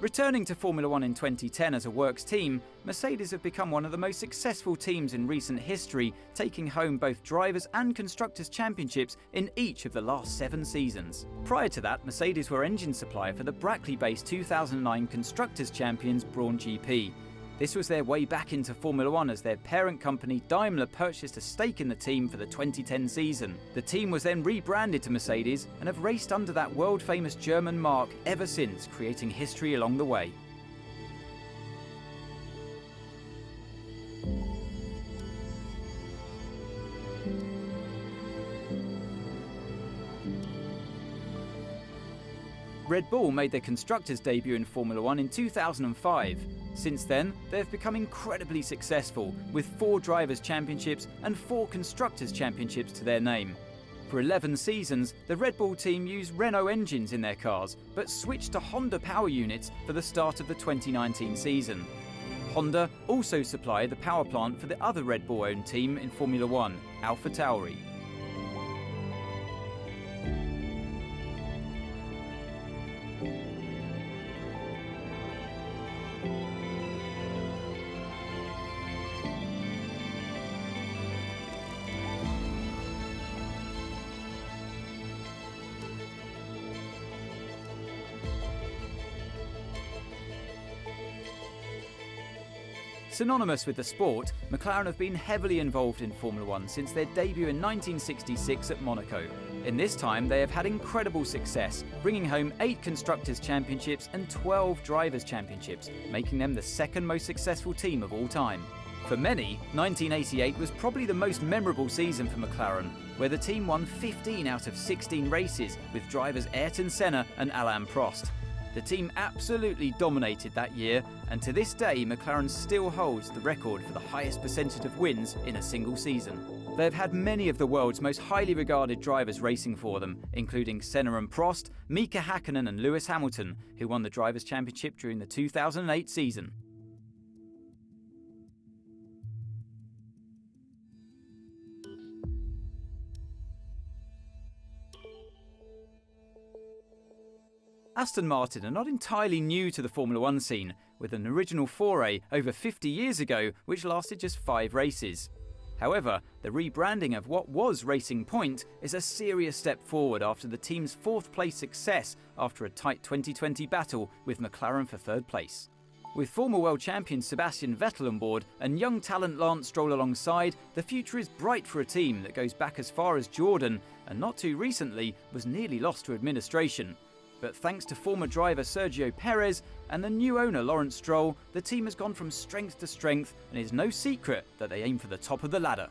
Returning to Formula One in 2010 as a works team, Mercedes have become one of the most successful teams in recent history, taking home both drivers' and constructors' championships in each of the last 7 seasons. Prior to that, Mercedes were engine supplier for the Brackley-based 2009 Constructors' Champions Brawn GP. This was their way back into Formula One as their parent company Daimler purchased a stake in the team for the 2010 season. The team was then rebranded to Mercedes and have raced under that world-famous German mark ever since, creating history along the way. Red Bull made their constructors' debut in Formula One in 2005. Since then, they have become incredibly successful, with 4 Drivers' Championships and 4 Constructors' Championships to their name. For 11 seasons, the Red Bull team used Renault engines in their cars, but switched to Honda power units for the start of the 2019 season. Honda also supplied the power plant for the other Red Bull-owned team in Formula One, Alfa Tauri. Synonymous with the sport, Mclaren have been heavily involved in Formula One since their debut in 1966 at Monaco. In this time, they have had incredible success, bringing home 8 Constructors' Championships and 12 Drivers' Championships, making them the second most successful team of all time. For many, 1988 was probably the most memorable season for McLaren, where the team won 15 out of 16 races with drivers Ayrton Senna and Alain Prost. The team absolutely dominated that year, and to this day McLaren still holds the record for the highest percentage of wins in a single season. They have had many of the world's most highly regarded drivers racing for them, including Senna and Prost, Mika Hakkinen and Lewis Hamilton, who won the Drivers' Championship during the 2008 season. Aston Martin are not entirely new to the Formula One scene, with an original foray over 50 years ago which lasted just 5 races. However, the rebranding of what was Racing Point is a serious step forward after the team's 4th place success after a tight 2020 battle with McLaren for 3rd place. With former world champion Sebastian Vettel on board and young talent Lance Stroll alongside, the future is bright for a team that goes back as far as Jordan and not too recently was nearly lost to administration. But thanks to former driver Sergio Perez and the new owner Lawrence Stroll, the team has gone from strength to strength, and it is no secret that they aim for the top of the ladder.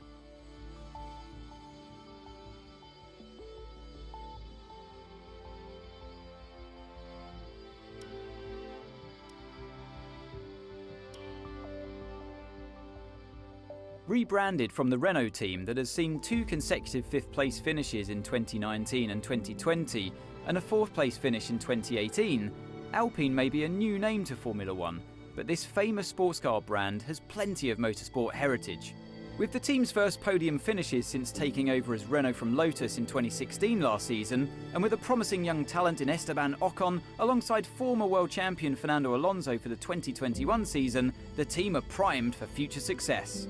Rebranded from the Renault team that has seen 2 consecutive 5th place finishes in 2019 and 2020 and a 4th place finish in 2018, Alpine may be a new name to Formula One, but this famous sports car brand has plenty of motorsport heritage. With the team's first podium finishes since taking over as Renault from Lotus in 2016 last season, and with a promising young talent in Esteban Ocon alongside former world champion Fernando Alonso for the 2021 season, the team are primed for future success.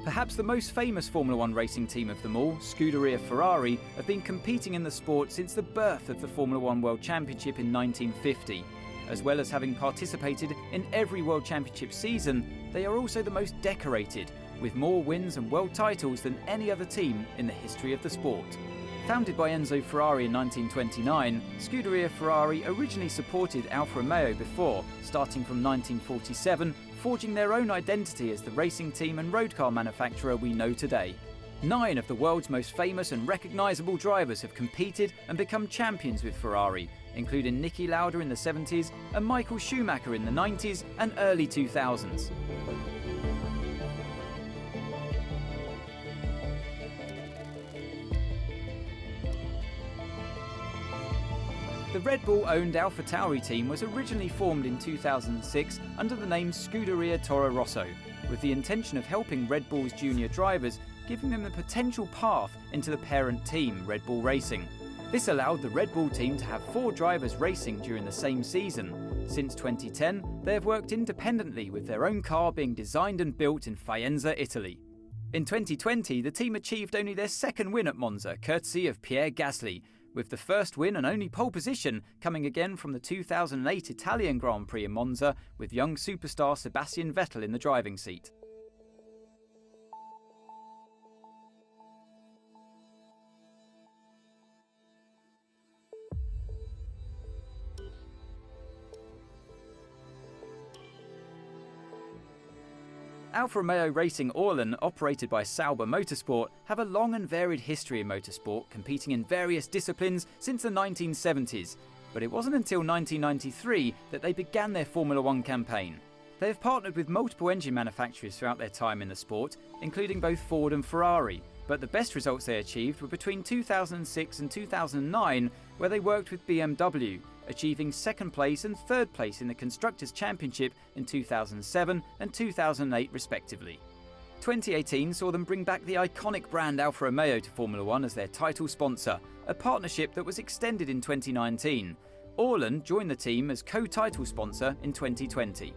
Perhaps the most famous Formula One racing team of them all, Scuderia Ferrari, have been competing in the sport since the birth of the Formula One World Championship in 1950. As well as having participated in every World Championship season, they are also the most decorated, with more wins and world titles than any other team in the history of the sport. Founded by Enzo Ferrari in 1929, Scuderia Ferrari originally supported Alfa Romeo before, starting from 1947, forging their own identity as the racing team and road car manufacturer we know today. 9 of the world's most famous and recognisable drivers have competed and become champions with Ferrari, including Niki Lauda in the 70s and Michael Schumacher in the 90s and early 2000s. The Red Bull-owned AlphaTauri team was originally formed in 2006 under the name Scuderia Toro Rosso, with the intention of helping Red Bull's junior drivers, giving them a potential path into the parent team, Red Bull Racing. This allowed the Red Bull team to have 4 drivers racing during the same season. Since 2010, they have worked independently, with their own car being designed and built in Faenza, Italy. In 2020, the team achieved only their second win at Monza, courtesy of Pierre Gasly, with the first win and only pole position coming again from the 2008 Italian Grand Prix in Monza, with young superstar Sebastian Vettel in the driving seat. Alfa Romeo Racing Orlen, operated by Sauber Motorsport, have a long and varied history in motorsport, competing in various disciplines since the 1970s. But it wasn't until 1993 that they began their Formula One campaign. They have partnered with multiple engine manufacturers throughout their time in the sport, including both Ford and Ferrari. But the best results they achieved were between 2006 and 2009, where they worked with BMW, achieving second place and third place in the Constructors' Championship in 2007 and 2008 respectively. 2018 saw them bring back the iconic brand Alfa Romeo to Formula One as their title sponsor, a partnership that was extended in 2019. Orlen joined the team as co-title sponsor in 2020.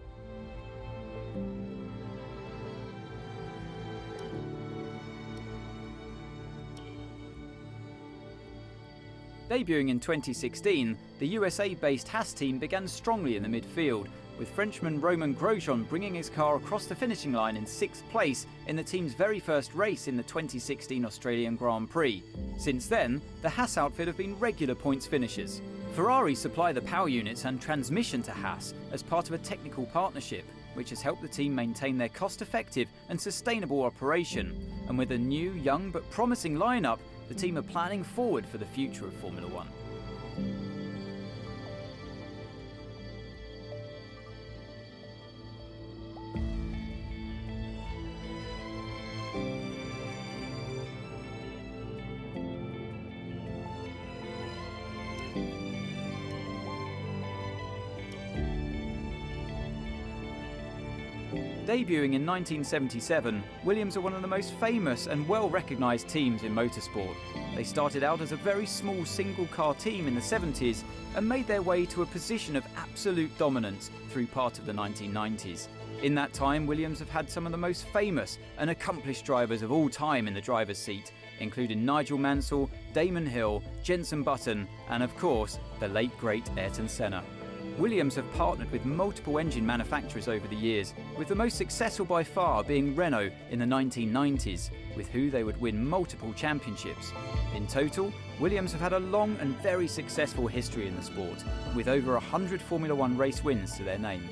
Debuting in 2016, the USA-based Haas team began strongly in the midfield, with Frenchman Romain Grosjean bringing his car across the finishing line in 6th place in the team's very first race in the 2016 Australian Grand Prix. Since then, the Haas outfit have been regular points finishers. Ferrari supply the power units and transmission to Haas as part of a technical partnership, which has helped the team maintain their cost-effective and sustainable operation. And with a new, young but promising lineup, the team are planning forward for the future of Formula One. Debuting in 1977, Williams are one of the most famous and well-recognised teams in motorsport. They started out as a very small single-car team in the 70s and made their way to a position of absolute dominance through part of the 1990s. In that time, Williams have had some of the most famous and accomplished drivers of all time in the driver's seat, including Nigel Mansell, Damon Hill, Jenson Button, and of course, the late great Ayrton Senna. Williams have partnered with multiple engine manufacturers over the years, with the most successful by far being Renault in the 1990s, with who they would win multiple championships. In total, Williams have had a long and very successful history in the sport, with over 100 Formula One race wins to their name.